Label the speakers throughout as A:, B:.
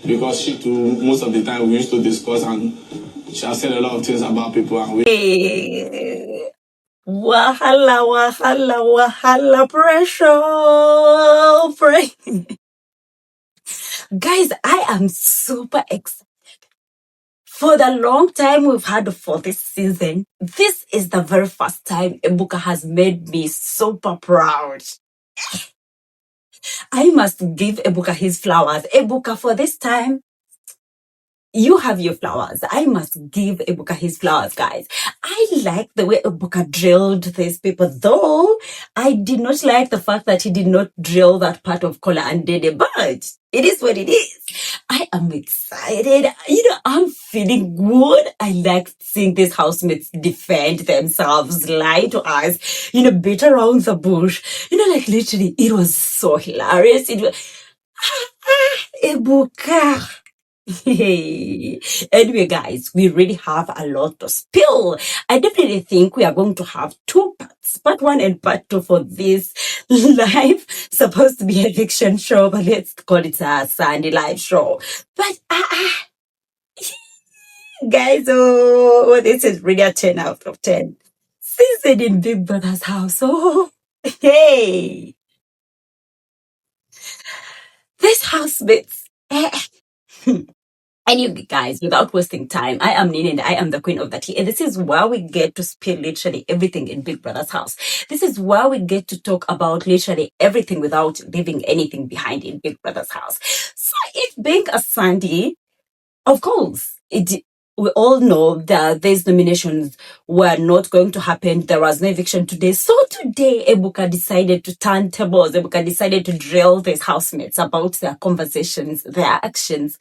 A: because she too, most of the time we used to discuss and she has said a lot of things about people and we.
B: Hey. Wahala, wahala, wahala, pressure. Guys, I am super excited. For the long time we've had for this season, this is the very first time Ebuka has made me super proud. I must give Ebuka his flowers. Ebuka, for this time, you have your flowers. I must give Ebuka his flowers, guys. I like the way Ebuka drilled these people, though I did not like the fact that he did not drill that part of Kola and Dede, but it is what it is. I am excited. I'm feeling good. I like seeing these housemates defend themselves, lie to us, beat around the bush. Like literally, it was so hilarious. It was, Ebuka. Hey. Anyway, guys, we really have a lot to spill. I definitely think we are going to have two parts, part 1 and part 2 for this live, supposed to be a fiction show, but let's call it a Sunday live show. But, guys, this is really a 10 out of 10. Season in Big Brother's house. Oh, hey. These housemates. Anyway, guys, without wasting time, I am Nini and I am the queen of the tea. And this is where we get to spill literally everything in Big Brother's house. This is where we get to talk about literally everything without leaving anything behind in Big Brother's house. So it being a Sunday, of course, we all know that these nominations were not going to happen. There was no eviction today. So today, Ebuka decided to turn tables. Ebuka decided to drill these housemates about their conversations, their actions,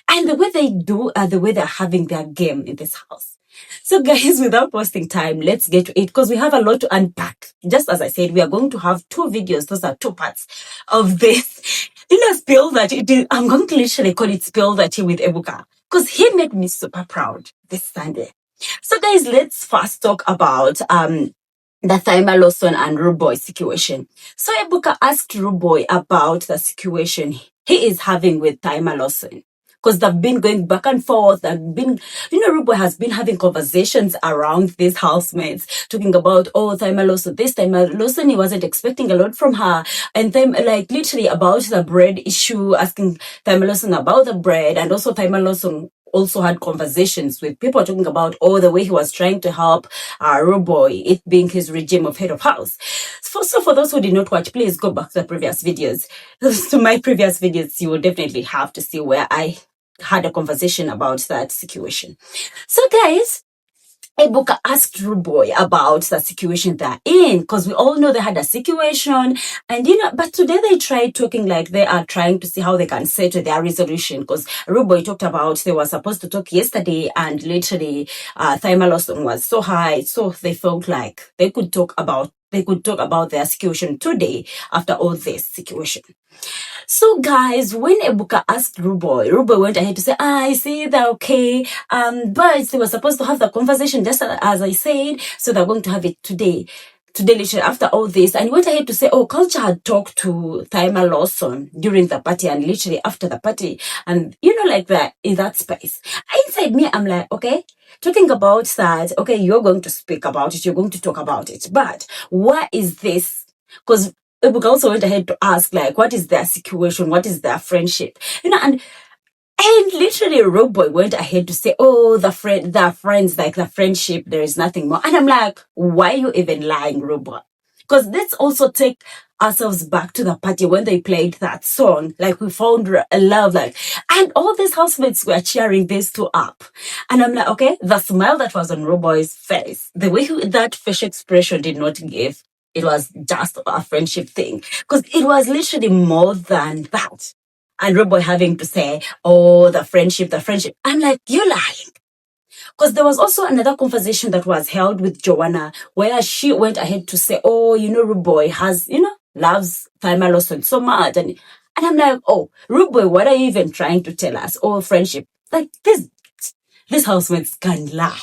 B: and the way they do, the way they're having their game in this house. So guys, without wasting time, let's get to it because we have a lot to unpack. Just as I said, we are going to have 2 videos. Those are 2 parts of this. Spill that tea. I'm going to literally call it Spill That Tea with Ebuka because he made me super proud this Sunday. So guys, let's first talk about the Thelma Lawson and Rooboy situation. So Ebuka asked Rooboy about the situation he is having with Thelma Lawson. Because they've been going back and forth. Rooboy has been having conversations around these housemates, talking about, Thelma Lawson, this Thelma Lawson, he wasn't expecting a lot from her. And then, literally about the bread issue, asking Thelma Lawson about the bread. And also Thelma Lawson also had conversations with people talking about the way he was trying to help Rooboy, it being his regime of head of house. So for those who did not watch, please go back to the previous videos. To my previous videos, you will definitely have to see where I had a conversation about that situation. So guys, Ebuka asked Rooboy about the situation they're in because we all know they had a situation and but today they tried talking like they are trying to see how they can settle their resolution because Rooboy talked about they were supposed to talk yesterday and literally Thelma Lawson was so high, so they felt like they could talk about their situation today after all this situation. So guys, when Ebuka asked Rooboy went ahead to say, I see, they're okay. But they were supposed to have the conversation just as I said, so they're going to have it today. Today, literally, after all this, and he went ahead to say, Culture had talked to Thelma Lawson during the party and literally after the party. And, like that, in that space. Inside me, I'm like, okay, talking about that, okay, you're going to speak about it, you're going to talk about it. But what is this? Because Ebuka also went ahead to ask, like, what is their situation? What is their friendship? And literally Rooboy went ahead to say, the friends, like the friendship, there is nothing more. And I'm like, why are you even lying, Rooboy? Because let's also take ourselves back to the party when they played that song, like we found a love, and all these housemates were cheering these two up. And I'm like, okay, the smile that was on Rooboy's face, the way that facial expression did not give, it was just a friendship thing. Because it was literally more than that. And Rooboy having to say, the friendship. I'm like, you're lying. Because there was also another conversation that was held with Joana where she went ahead to say, Rooboy has, loves Thelma Lawson so much. And I'm like, Rooboy, what are you even trying to tell us? Friendship. Like, these housemates can lie.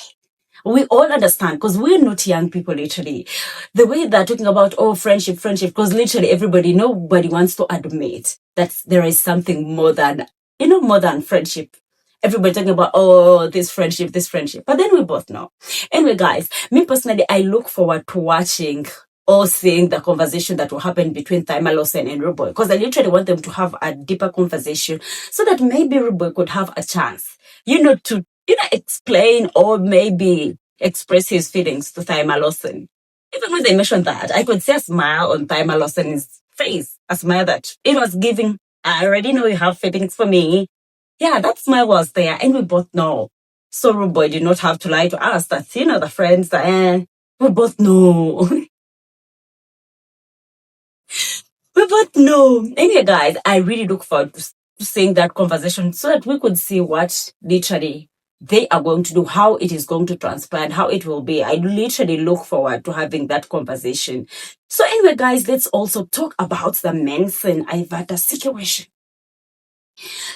B: We all understand because we're not young people, literally. The way they're talking about, friendship, because literally nobody wants to admit that there is something more than more than friendship. Everybody talking about, oh, this friendship, this friendship. But then we both know. Anyway, guys, me personally, I look forward to watching or seeing the conversation that will happen between Thelma Lawson and Rooboy. Because I literally want them to have a deeper conversation so that maybe Rooboy could have a chance, to, explain or maybe express his feelings to Thelma Lawson. Even when they mentioned that, I could see a smile on Thelma Lawson's face, a smile that it was giving, I already know you have feelings for me. Yeah, that smile was there, and we both know. So Rooboy did not have to lie to us that, the friends, we both know. We both know. Anyway, guys, I really look forward to seeing that conversation so that we could see what literally they are going to do, how it is going to transpire, and how it will be. I literally look forward to having that conversation. So anyway, guys, let's also talk about the Mensan Ivator situation.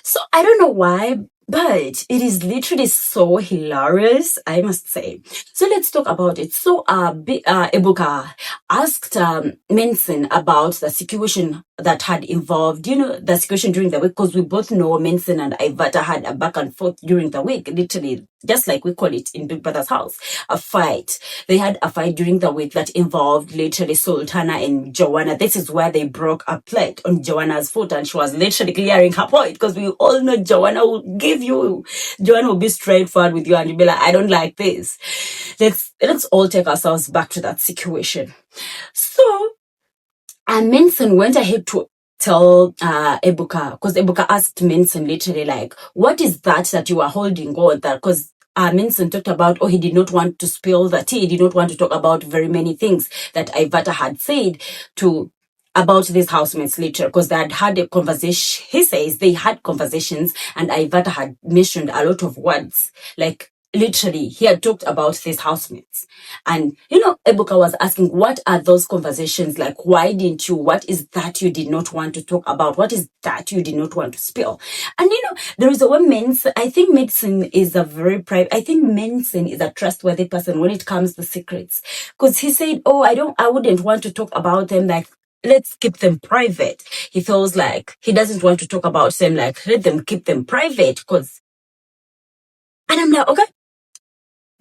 B: So I don't know why, but it is literally so hilarious, I must say. So let's talk about it. So Ebuka asked Mensan about the situation that had involved, the situation during the week, because we both know Mensan and Ivator had a back and forth during the week, literally, just like we call it in Big Brother's house, a fight. They had a fight during the week that involved literally Sultana and Joanna. This is where they broke a plate on Joanna's foot, and she was literally clearing her point, because we all know Joanna will be straightforward with you, and you'll be like, I don't like this. Let's all take ourselves back to that situation. So, Mensan went ahead to tell Ebuka, because Ebuka asked Mensan literally like, what is that you are holding on? That because Mensan talked about, he did not want to spill the tea. He did not want to talk about very many things that Ivator had said about these housemates later, because they had a conversation. He says they had conversations, and Ivator had mentioned a lot of words, like literally he had talked about these housemates. And Ebuka was asking, what are those conversations like? Why didn't you? What is that you did not want to talk about? What is that you did not want to spill? And there is a way I think Mensan is a very private. I think Mensan is a trustworthy person when it comes to secrets, because he said, I wouldn't want to talk about them, like, let's keep them private. He feels like he doesn't want to talk about them, like, let them keep them private, because. And I'm like, okay.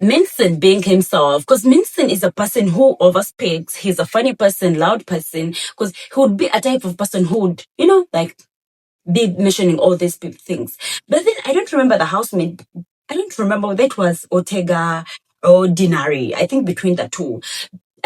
B: Mensan being himself, because Mensan is a person who overspeaks. He's a funny person, loud person, because he would be a type of person who would, like, be mentioning all these things. But then I don't remember the housemate. I don't remember whether it was Ortega or Dinari. I think between the two,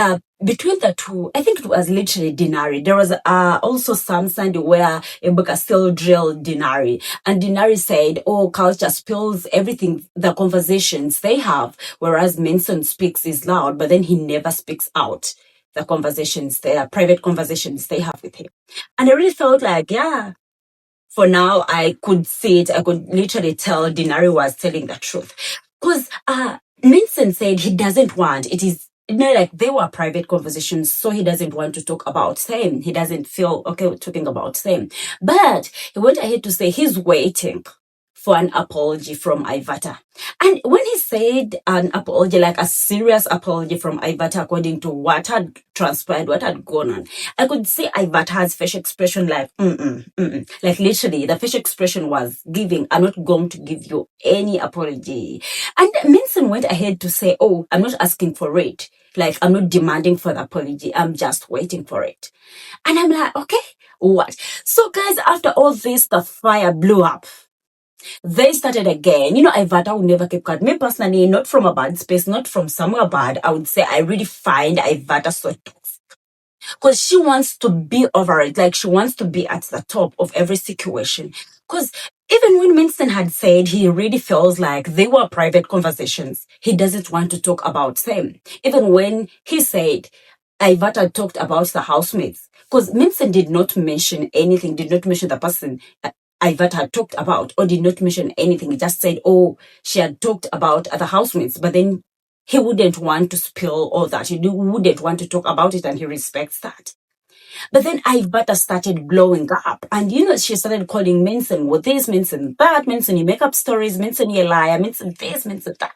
B: I think it was literally Dinari. There was also some Sunday where Ebuka still drilled Dinari. And Dinari said, culture spills everything, the conversations they have, whereas Mensan speaks is loud, but then he never speaks out the conversations, their private conversations they have with him. And I really felt like, yeah, for now, I could see it. I could literally tell Dinari was telling the truth. Because Mensan said he doesn't want, it is, like they were private conversations, so he doesn't want to talk about them. He doesn't feel okay with talking about them. But he went ahead to say he's waiting for an apology from Ivator. And when he said an apology, like a serious apology from Ivator, according to what had transpired, what had gone on, I could see Ivator's facial expression like, like literally the facial expression was giving, I'm not going to give you any apology. And Mensan went ahead to say, I'm not asking for it. Like, I'm not demanding for the apology. I'm just waiting for it. And I'm like, okay, what? So guys, after all this, the fire blew up. They started again. Ivator would never keep quiet. Me personally, not from a bad space, not from somewhere bad, I would say I really find Ivator so toxic. Because she wants to be over it. Like, she wants to be at the top of every situation. Because even when Mensan had said he really feels like they were private conversations, he doesn't want to talk about them. Even when he said Ivator talked about the housemates, because Mensan did not mention anything, did not mention the person Ivator had talked about, or did not mention anything. He just said, she had talked about other housemates, but then he wouldn't want to spill all that. He wouldn't want to talk about it, and he respects that. But then Ivator started blowing up, and she started calling Mensan this, Mensan that, Mensan you make up stories, Mensan you liar, Mensan this, Mensan that.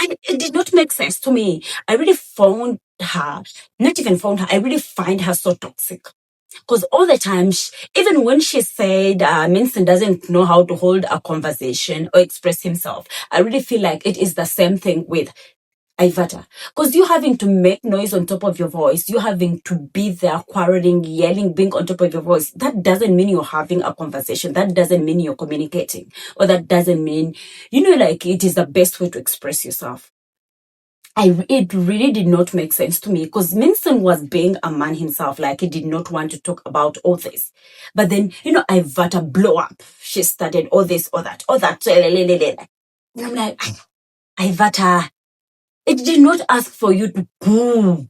B: And it did not make sense to me. I really found her, not even found her, I really find her so toxic. Because all the time, even when she said Mensan doesn't know how to hold a conversation or express himself, I really feel like it is the same thing with Ivator. Because you having to make noise on top of your voice, you having to be there quarreling, yelling, being on top of your voice, that doesn't mean you're having a conversation. That doesn't mean you're communicating. Or that doesn't mean, like it is the best way to express yourself. It really did not make sense to me because Mensan was being a man himself, like he did not want to talk about all this. But then, Ivator blow up. She started all this, all that, all that. And I'm like, Ivator, it did not ask for you to go.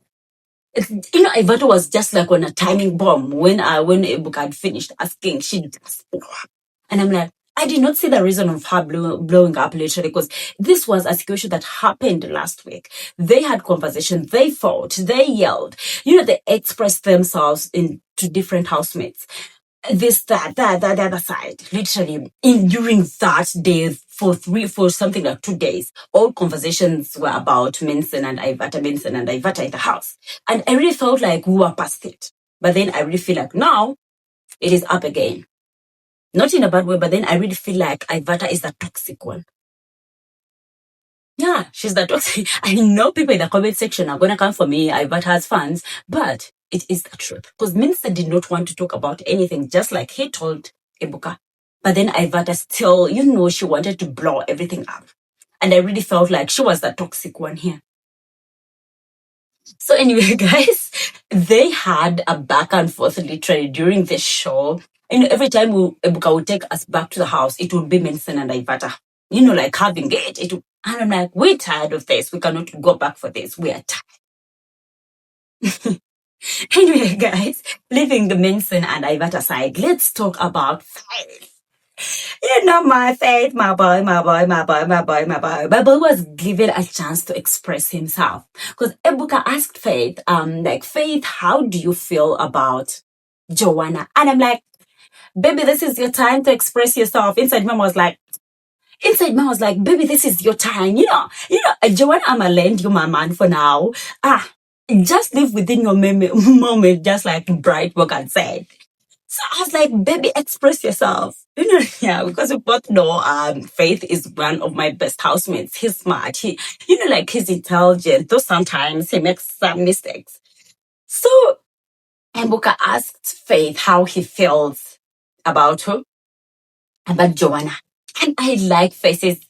B: Ivator was just like on a timing bomb. When Ebuka had finished asking, she just blew up. And I'm like, I did not see the reason of her blowing up literally because this was a situation that happened last week. They had conversation, they fought, they yelled. They expressed themselves into different housemates. This, that, the other side. Literally, during that day, for something like 2 days, all conversations were about Mensan and Ivator in the house. And I really felt like we were past it. But then I really feel like now it is up again. Not in a bad way, but then I really feel like Ivator is the toxic one. Yeah, she's the toxic. I know people in the comment section are going to come for me, Ivator's fans, but it is the truth. Because Mensan did not want to talk about anything, just like he told Ebuka. But then Ivator still, she wanted to blow everything up. And I really felt like she was the toxic one here. So anyway, guys, they had a back and forth literally during this show. Every time Ebuka would take us back to the house, it would be Mensan and Ivator. Like having it. And I'm like, we're tired of this. We cannot go back for this. We are tired. Anyway, guys, leaving the Mensan and Ivator side, let's talk about Faith. My Faith, my boy. My boy was given a chance to express himself. Because Ebuka asked Faith, Faith, how do you feel about Joanah? And I'm like, baby, this is your time to express yourself. Inside mom was like, baby, this is your time. Joanna, I'ma lend you my man for now. Just live within your moment, just like Bright Morgan said. So I was like, baby, express yourself. Yeah, because we both know Faith is one of my best housemates. He's smart. He's intelligent, though sometimes he makes some mistakes. So Ebuka asked Faith how he feels about her, about Joanna. And I like Faith's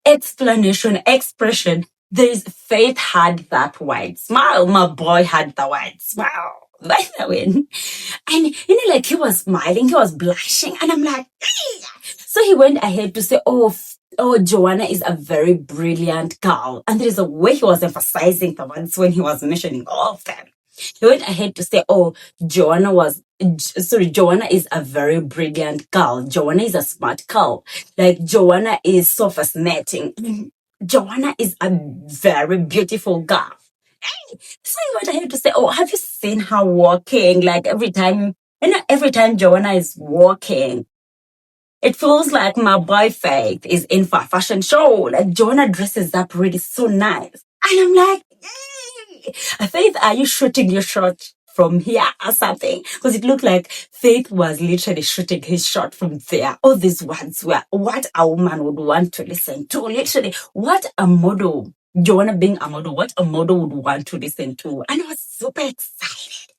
B: expression. Faith had that wide smile. My boy had the wide smile. By the way. And, he was smiling, he was blushing. And I'm like, hey. So he went ahead to say, oh, Joanna is a very brilliant girl. And there is a way he was emphasizing the words when he was mentioning all of them. He went ahead to say, Joanna is a very brilliant girl. Joanna is a smart girl. Joanna is so fascinating. Joanna is a very beautiful girl. So he went ahead to say, have you seen her walking? Every time Joanna is walking, it feels like my boy Faith is in for a fashion show. Joanna dresses up really so nice. And I'm like, yay! Faith, are you shooting your shot from here or something? Because it looked like Faith was literally shooting his shot from there. All these words were what a woman would want to listen to. Literally, what a model. Joanna being a model, what a model would want to listen to. And I was super excited.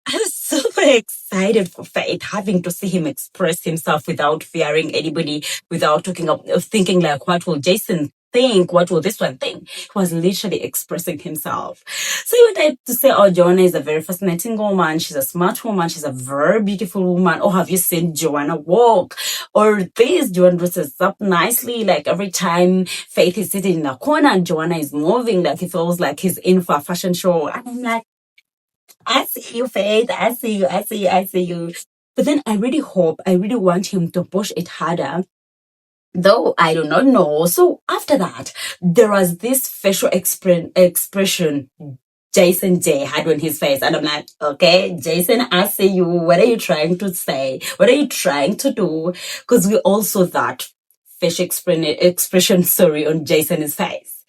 B: I was super excited for Faith, having to see him express himself without fearing anybody, without thinking what will Jayson think? What will this one think? He was literally expressing himself. So he went to say, Joanna is a very fascinating woman. She's a smart woman. She's a very beautiful woman. Have you seen Joanna walk? Or this, Joanna dresses up nicely. Every time Faith is sitting in a corner and Joanna is moving, he feels like he's in for a fashion show. And I'm like, I see you, Faith. I see you. But then I really want him to push it harder. Though I do not know. So after that, there was this facial expression Jayson Jae had on his face. And I'm like, okay, Jayson, I see you. What are you trying to say? What are you trying to do? Because we all saw that facial expression, on Jayson's face.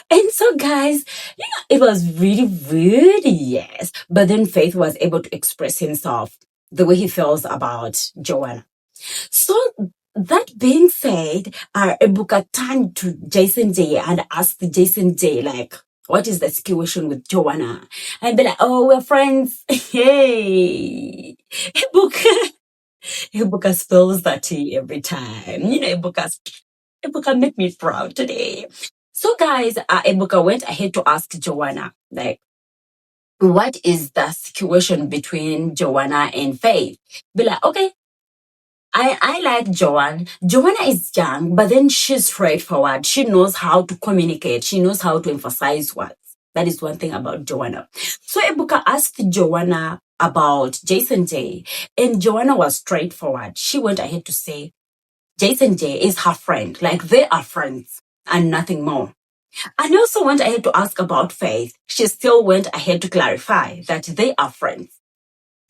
B: And so, guys, it was really weird, yes. But then Faith was able to express himself the way he feels about Joanna. So, that being said, Ebuka turned to Jayson Jae and asked Jayson Jae, like, what is the situation with Joanna? And be like, oh, we're friends. Hey, Ebuka. Ebuka spills that tea every time. Ebuka made me proud today. So, guys, Ebuka went ahead to ask Joanna, like, what is the situation between Joanna and Faith? Be like, okay, I like Joanna. Joanna is young, but then she's straightforward. She knows how to communicate. She knows how to emphasize words. That is one thing about Joanna. So Ebuka asked Joanna about Jayson Jae, and Joanna was straightforward. She went ahead to say, Jayson Jae is her friend. Like, they are friends and nothing more. And also went ahead to ask about Faith. She still went ahead to clarify that they are friends.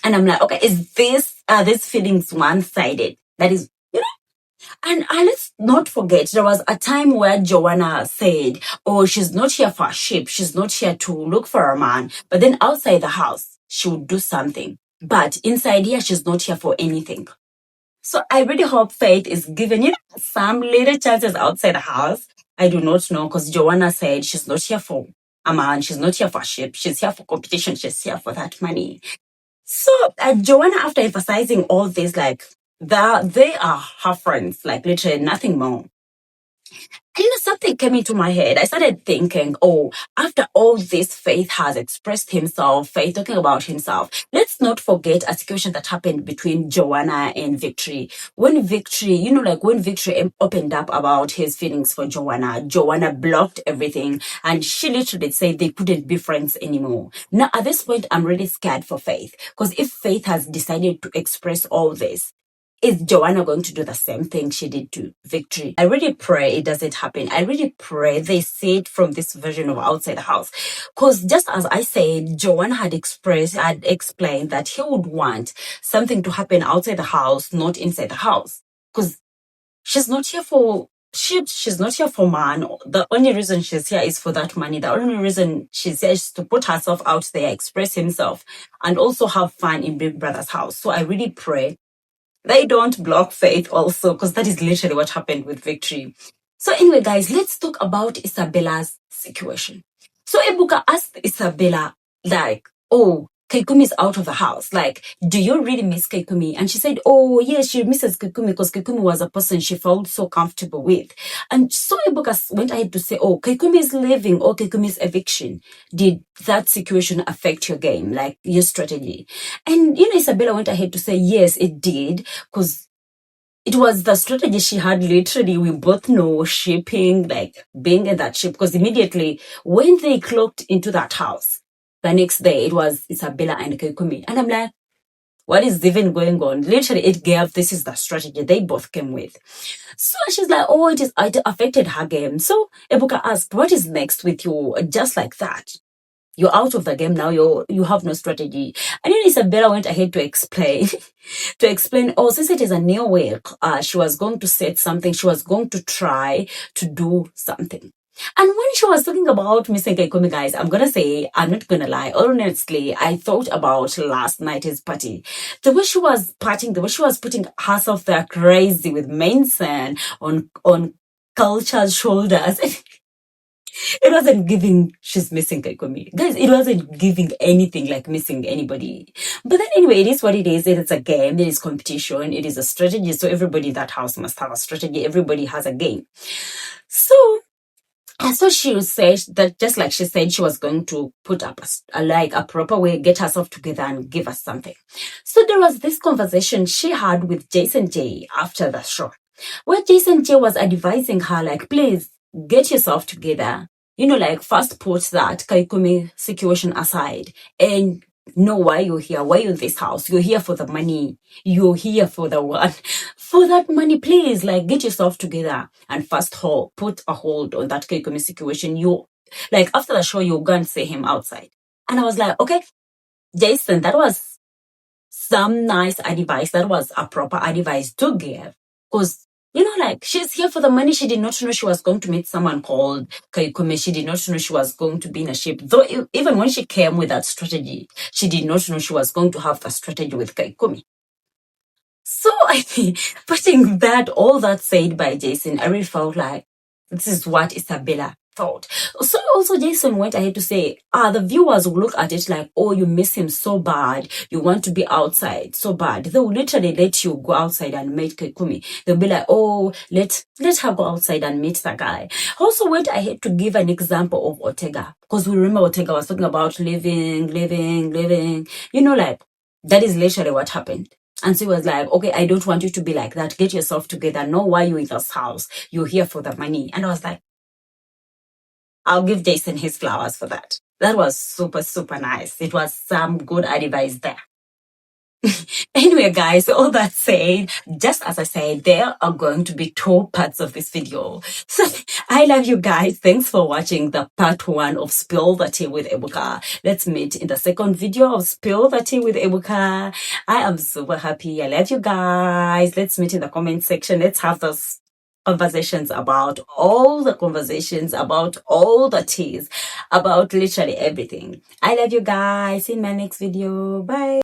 B: And I'm like, okay, are these feelings one-sided? That is, and let's not forget, there was a time where Joanna said, oh, she's not here for a ship. She's not here to look for a man. But then outside the house, she would do something. But inside here, she's not here for anything. So I really hope Faith is given, some little chances outside the house. I do not know, because Joanna said she's not here for a man. She's not here for a ship. She's here for competition. She's here for that money. So Joanna, after emphasizing all this, like, they are her friends, like literally nothing more. And something came into my head. I started thinking, oh, after all this, Faith has expressed himself, Faith talking about himself. Let's not forget a situation that happened between Joanna and Victory. When Victory, when Victory opened up about his feelings for Joanna, Joanna blocked everything, and she literally said they couldn't be friends anymore. Now, at this point, I'm really scared for Faith, because if Faith has decided to express all this, is Joanna going to do the same thing she did to Victory? I really pray it doesn't happen. I really pray they see it from this version of outside the house. Because just as I said, Joanna had explained that he would want something to happen outside the house, not inside the house. Because she's not here for shit. She's not here for man. The only reason she's here is for that money. The only reason she's here is to put herself out there, express himself, and also have fun in Big Brother's house. So I really pray they don't block Faith also, because that is literally what happened with Victory. So anyway, guys, let's talk about Isabella's situation. So Ebuka asked Isabella, like, oh, kyikumi is out of the house. Like, do you really miss kyikumi? And she said, oh, yes, she misses kyikumi because kyikumi was a person she felt so comfortable with. And so Ebuka went ahead to say, oh, kyikumi is leaving or kyikumi's eviction. Did that situation affect your game, like your strategy? And, Isabella went ahead to say, yes, it did, because it was the strategy she had. Literally, we both know shipping, like being in that ship, because immediately when they clocked into that house, the next day it was Isabella and kyikumi. And I'm like, what is even going on? Literally, this is the strategy they both came with. So she's like, oh, it affected her game. So Ebuka asked, what is next with you? Just like that, you're out of the game now. You have no strategy. And then Isabella went ahead to explain, oh, since it is a new week, she was going to set something. She was going to try to do something. And when she was talking about missing kyikumi, guys, I'm not gonna lie. Honestly, I thought about last night's party. The way she was partying, the way she was putting herself there crazy with Mensan on culture's shoulders. It wasn't giving she's missing kyikumi. Guys, it wasn't giving anything like missing anybody. But then anyway, it is what it is. It is a game. It is competition. It is a strategy. So everybody in that house must have a strategy. Everybody has a game. So she said that, just like she said, she was going to put up a proper way, get herself together and give us something. So there was this conversation she had with Jayson Jae after the show, where Jayson Jae was advising her, like, please get yourself together. First put that kyikumi situation aside and know why you're here, why you're in this house. You're here for the money. You're here for for that money. Please, get yourself together and first put a hold on that kyikumi situation. After the show, you go and see him outside. And I was like, okay, Jayson, that was some nice advice. That was a proper advice to give. Because You know, like, she's here for the money. She did not know she was going to meet someone called Kyikumi. She did not know she was going to be in a ship. Though, even when she came with that strategy, she did not know she was going to have the strategy with Kyikumi. So, I think, putting that, all that said by Jayson, I really felt like this is what Isabella thought. So, also, Jayson went ahead to say, the viewers will look at it like, oh, you miss him so bad. You want to be outside so bad. They will literally let you go outside and meet Kyikumi. They'll be like, oh, let her go outside and meet the guy. Also went ahead to give an example of Ortega, because we remember Ortega was talking about living. You know, like, that is literally what happened. And so he was like, okay, I don't want you to be like that. Get yourself together. Know why you're in this house. You're here for the money. And I was like, I'll give Jayson his flowers for that. That was super, super nice. It was some good advice there. Anyway, guys, all that said, just as I said, there are going to be 2 parts of this video. So I love you guys. Thanks for watching the part 1 of Spill the Tea with Ebuka. Let's meet in the second video of Spill the Tea with Ebuka. I am super happy. I love you guys. Let's meet in the comment section. Let's have those conversations about all the conversations, about all the teas, about literally everything. I love you guys. See you in my next video. Bye.